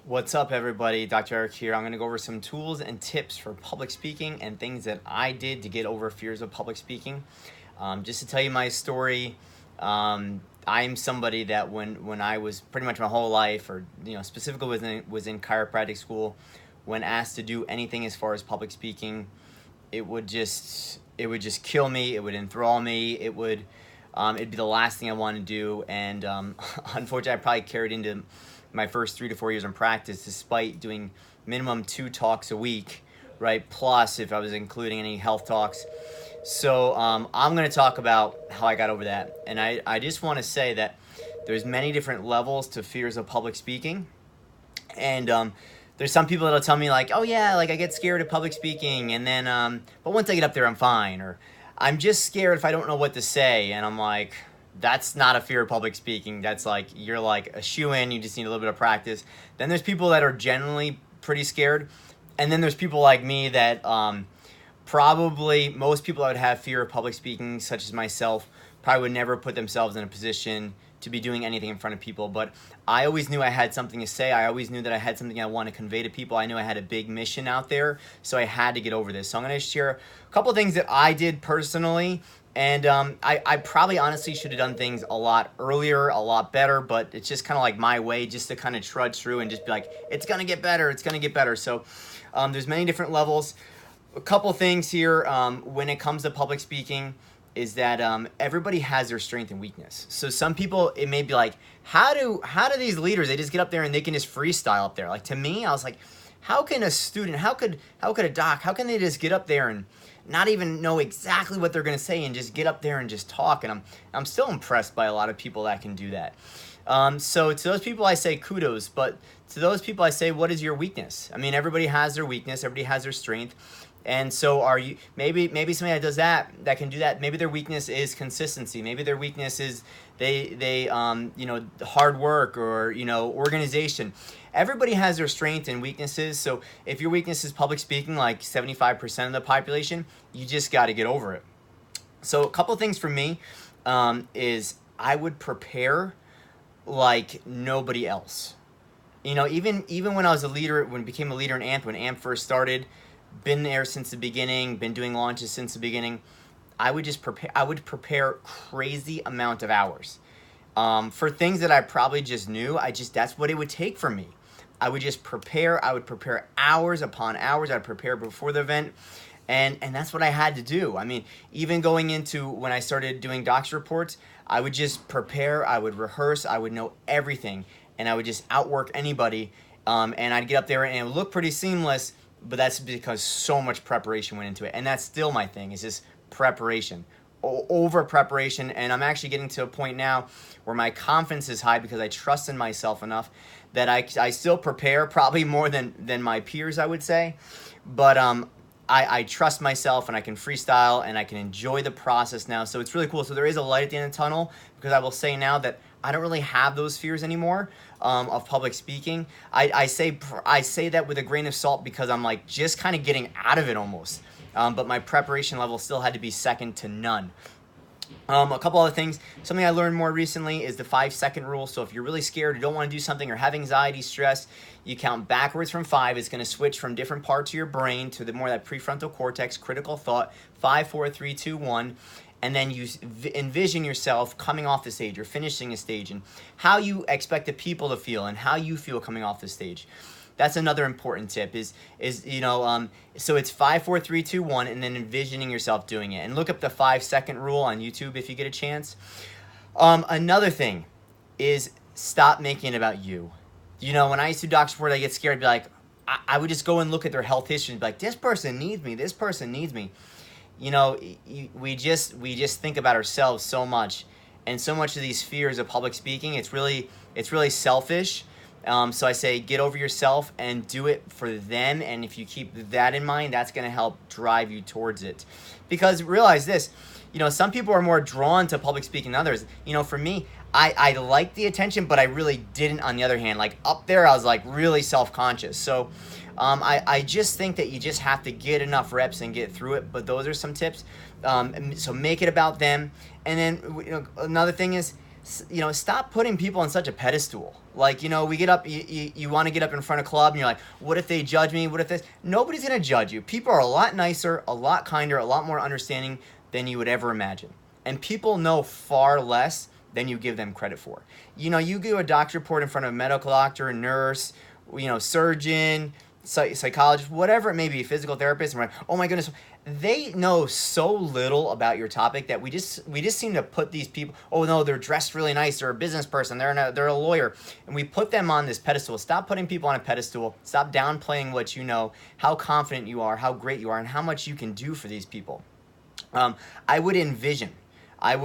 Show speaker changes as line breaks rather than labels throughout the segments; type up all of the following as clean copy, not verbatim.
What's up, everybody? Dr. Eric here. I'm going to go over some tools and tips for public speaking and things that I did to get over fears of public speaking. Just to tell you my story, I'm somebody that when I was pretty much my whole life, or specifically was in chiropractic school, when asked to do anything as far as public speaking, it would just kill me. It would enthrall me. It'd be the last thing I wanted to do, and unfortunately, I probably carried into my first 3 to 4 years in practice, despite doing minimum 2 talks a week, right? Plus, if I was including any health talks. So I'm going to talk about how I got over that, and I just want to say that there's many different levels to fears of public speaking, and there's some people that'll tell me like, oh yeah, like I get scared of public speaking, and then but once I get up there, I'm fine, or I'm just scared if I don't know what to say, and I'm like, that's not a fear of public speaking. That's like, you're like a shoe-in, you just need a little bit of practice. Then there's people that are generally pretty scared, and then there's people like me that probably most people that would have fear of public speaking, such as myself, probably would never put themselves in a position to be doing anything in front of people. But I always knew I had something to say. I always knew that I had something I want to convey to people. I knew I had a big mission out there, so I had to get over this. So I'm going to share a couple things that I did personally, and I probably honestly should have done things a lot earlier, a lot better, but it's just kind of like my way, just to kind of trudge through and just be like, it's going to get better, it's going to get better. So there's many different levels. A couple things here when it comes to public speaking is that everybody has their strength and weakness. So some people, it may be like, how do these leaders, they just get up there and they can just freestyle up there? Like, to me, I was like, how can a student, how could a doc, how can they just get up there and not even know exactly what they're going to say and just get up there and just talk? And I'm still impressed by a lot of people that can do that. So to those people, I say kudos, but to those people, I say, what is your weakness? I mean, everybody has their weakness, everybody has their strength. And so are you, maybe somebody that does that can do that. Maybe their weakness is consistency. Maybe their weakness is they hard work, or organization. Everybody has their strengths and weaknesses. So if your weakness is public speaking, like 75% of the population, you just got to get over it. So a couple things for me is I would prepare like nobody else. Even when I was a leader, when I became a leader in AMP, when AMP first started, been there since the beginning, been doing launches since the beginning, I would prepare crazy amount of hours for things that I probably just knew. That's what it would take for me. I would just prepare. I would prepare hours upon hours. I'd prepare before the event, and that's what I had to do. I mean, even going into when I started doing docs reports, I would just prepare. I would rehearse. I would know everything, and I would just outwork anybody. And I'd get up there, and it would look pretty seamless. But that's because so much preparation went into it. And that's still my thing, is just preparation, over preparation. And I'm actually getting to a point now where my confidence is high because I trust in myself enough that I still prepare, probably more than my peers, I would say. But I trust myself, and I can freestyle, and I can enjoy the process now. So it's really cool. So there is a light at the end of the tunnel, because I will say now that I don't really have those fears anymore of public speaking. I say that with a grain of salt, because I'm like just kind of getting out of it almost. But my preparation level still had to be second to none. A couple other things. Something I learned more recently is the 5-second rule. So if you're really scared, you don't want to do something, or have anxiety, stress, you count backwards from 5. It's going to switch from different parts of your brain to the more that prefrontal cortex, critical thought. 5, 4, 3, 2, 1. And then you envision yourself coming off the stage or finishing a stage, and how you expect the people to feel and how you feel coming off the stage. That's another important tip so it's 5, 4, 3, 2, 1, and then envisioning yourself doing it. And look up the 5-second rule on YouTube if you get a chance. Another thing is stop making it about you. When I used to do doc support, I get scared. I'd be like, I would just go and look at their health history and be like, this person needs me. This person needs me. We just think about ourselves so much, and so much of these fears of public speaking, it's really selfish. So I say, get over yourself and do it for them. And if you keep that in mind, that's going to help drive you towards it. Because realize this, some people are more drawn to public speaking than others. For me, I like the attention, but I really didn't on the other hand. Like up there, I was like really self-conscious. So I just think that you just have to get enough reps and get through it. But those are some tips. So make it about them. And then another thing is, stop putting people on such a pedestal. Like, we get up, you want to get up in front of club, and you're like, what if they judge me? What if this? Nobody's going to judge you. People are a lot nicer, a lot kinder, a lot more understanding than you would ever imagine. And people know far less than you give them credit for. You do a doctor report in front of a medical doctor, a nurse, surgeon, psychologist, whatever it may be, physical therapist, and we're like, oh my goodness, they know so little about your topic that we just seem to put these people, oh no, they're dressed really nice, they're a business person, they're a lawyer, and we put them on this pedestal. Stop putting people on a pedestal. Stop downplaying what you know, how confident you are, how great you are, and how much you can do for these people. I would envision my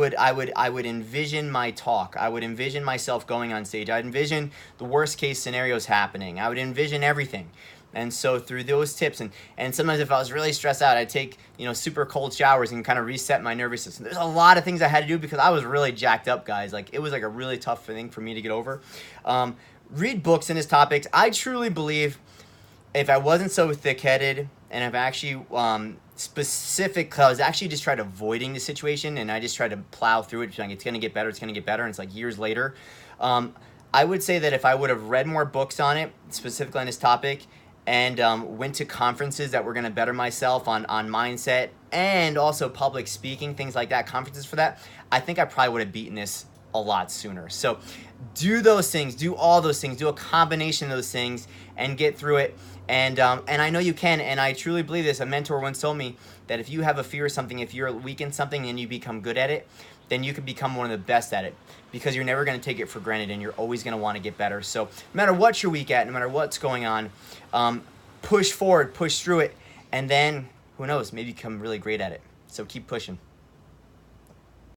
talk. I would envision myself going on stage. I'd envision the worst case scenarios happening. I would envision everything. And so through those tips, and sometimes if I was really stressed out, I'd take, super cold showers and kind of reset my nervous system. There's a lot of things I had to do because I was really jacked up, guys. Like, it was like a really tough thing for me to get over. Read books in this topics. I truly believe if I wasn't so thick-headed and I've actually specific, I was actually just tried avoiding the situation and I just tried to plow through it, like, it's going to get better, and it's like years later. I would say that if I would have read more books on it, specifically on this topic, and went to conferences that were going to better myself on mindset and also public speaking, things like that, conferences for that, I think I probably would have beaten this a lot sooner. So do those things, do all those things, do a combination of those things and get through it. And I know you can, and I truly believe this. A mentor once told me that if you have a fear of something, if you're weak in something and you become good at it, then you can become one of the best at it, because you're never going to take it for granted and you're always going to want to get better. So no matter what you're weak at, no matter what's going on, push forward, push through it, and then, who knows, maybe become really great at it. So keep pushing.